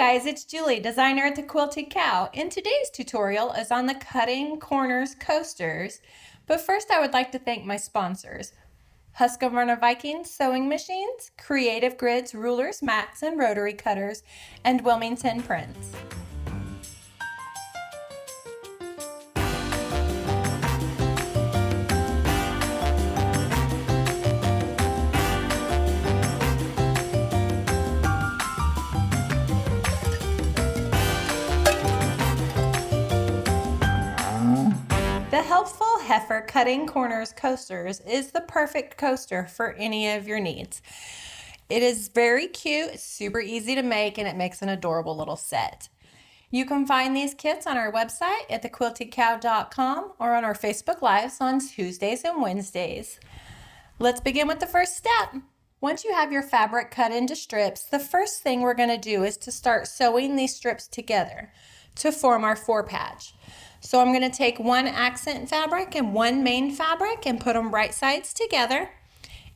guys, it's Julie, designer at the Quilted Cow, and today's tutorial is on the cutting corners coasters. But first I would like to thank my sponsors, Husqvarna Viking sewing machines, Creative Grids rulers, mats, and rotary cutters, and Wilmington Prints. The helpful Heifer Cutting Corners Coasters is the perfect coaster for any of your needs. It is very cute, super easy to make, and it makes an adorable little set. You can find these kits on our website at thequiltedcow.com or on our Facebook Lives on Tuesdays and Wednesdays. Let's begin with the first step. Once you have your fabric cut into strips, the first thing we're going to do is to start sewing these strips together to form our four-patch. So I'm going to take one accent fabric and one main fabric and put them right sides together,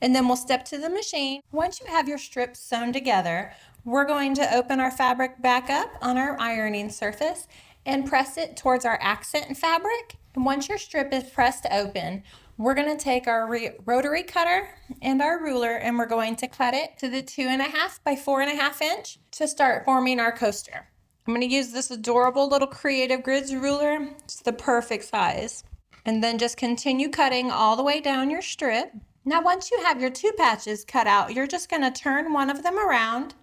and then we'll step to the machine. Once you have your strips sewn together, we're going to open our fabric back up on our ironing surface and press it towards our accent fabric. And once your strip is pressed open, we're going to take our rotary cutter and our ruler, and we're going to cut it to the 2.5 by 4.5 inch to start forming our coaster. I'm going to use this adorable little Creative Grids ruler. It's the perfect size. And then just continue cutting all the way down your strip. Now once you have your two patches cut out, you're just going to turn one of them around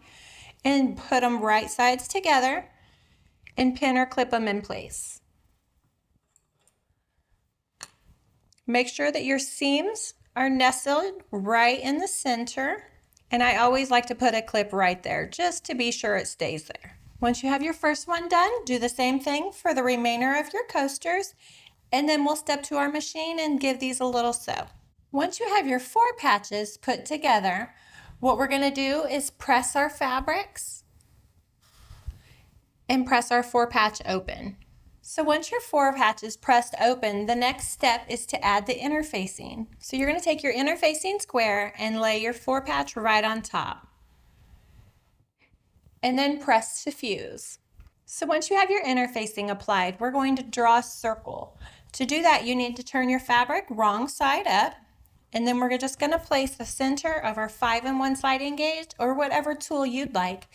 and put them right sides together and pin or clip them in place. Make sure that your seams are nestled right in the center. And I always like to put a clip right there just to be sure it stays there. Once you have your first one done, do the same thing for the remainder of your coasters, and then we'll step to our machine and give these a little sew. Once you have your four patches put together, what we're going to do is press our fabrics and press our four patch open. So once your four patch is pressed open, the next step is to add the interfacing. So you're going to take your interfacing square and lay your four patch right on top, and then press to fuse. So once you have your interfacing applied, we're going to draw a circle. To do that, you need to turn your fabric wrong side up, and then we're just going to place the center of our 5-in-1 sliding gauge, or whatever tool you'd like,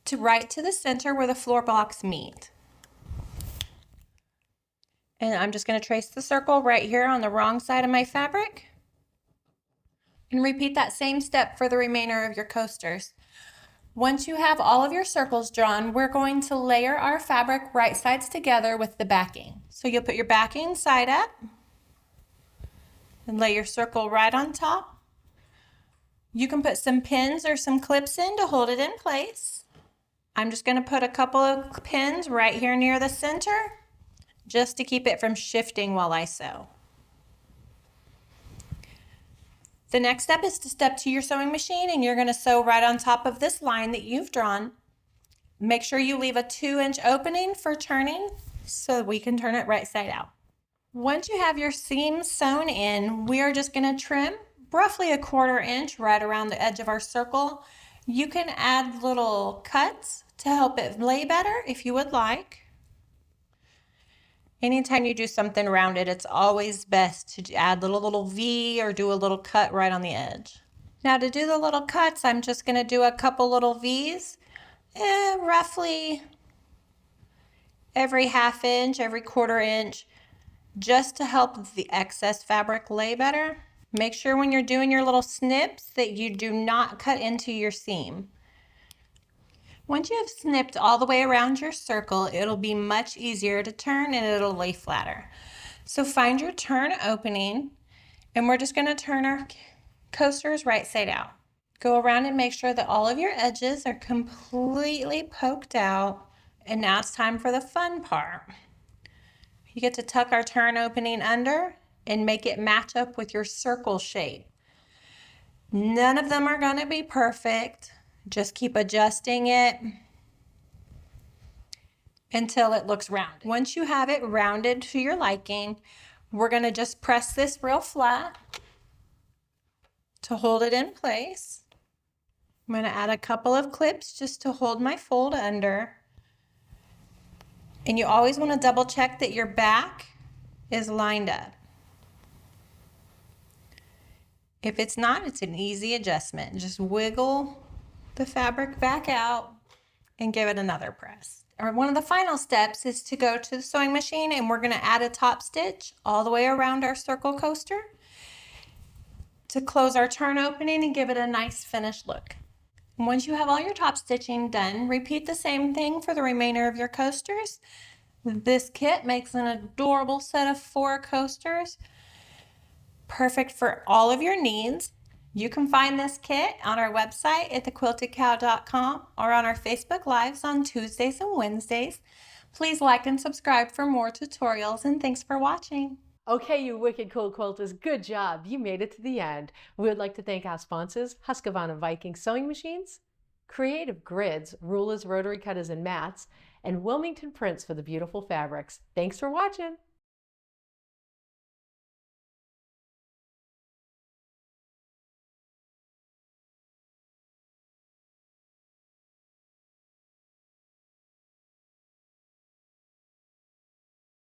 to right to the center where the floor blocks meet. And I'm just going to trace the circle right here on the wrong side of my fabric, and repeat that same step for the remainder of your coasters. Once you have all of your circles drawn, we're going to layer our fabric right sides together with the backing. So you'll put your backing side up and lay your circle right on top. You can put some pins or some clips in to hold it in place. I'm just going to put a couple of pins right here near the center just to keep it from shifting while I sew. The next step is to step to your sewing machine, and you're going to sew right on top of this line that you've drawn. Make sure you leave a 2-inch opening for turning so we can turn it right side out. Once you have your seams sewn in, we are just going to trim roughly 1/4 inch right around the edge of our circle. You can add little cuts to help it lay better if you would like. Anytime you do something rounded, it's always best to add a little V or do a little cut right on the edge. Now to do the little cuts, I'm just going to do a couple little V's, roughly every 1/2 inch, every 1/4 inch, just to help the excess fabric lay better. Make sure when you're doing your little snips that you do not cut into your seam. Once you have snipped all the way around your circle, it'll be much easier to turn and it'll lay flatter. So find your turn opening, and we're just going to turn our coasters right side out. Go around and make sure that all of your edges are completely poked out. And now it's time for the fun part. You get to tuck our turn opening under and make it match up with your circle shape. None of them are going to be perfect. Just keep adjusting it until it looks rounded. Once you have it rounded to your liking, we're going to just press this real flat to hold it in place. I'm going to add a couple of clips just to hold my fold under. And you always want to double check that your back is lined up. If it's not, it's an easy adjustment. Just wiggle the fabric back out and give it another press. Or one of the final steps is to go to the sewing machine, and we're going to add a top stitch all the way around our circle coaster to close our turn opening and give it a nice finished look. And once you have all your top stitching done, repeat the same thing for the remainder of your coasters. This kit makes an adorable set of 4 coasters, perfect for all of your needs. You can find this kit on our website at thequiltedcow.com or on our Facebook Lives on Tuesdays and Wednesdays. Please like and subscribe for more tutorials, and thanks for watching. Okay, you wicked cool quilters, good job. You made it to the end. We would like to thank our sponsors, Husqvarna Viking Sewing Machines, Creative Grids, rulers, rotary cutters, and mats, and Wilmington Prints for the beautiful fabrics. Thanks for watching.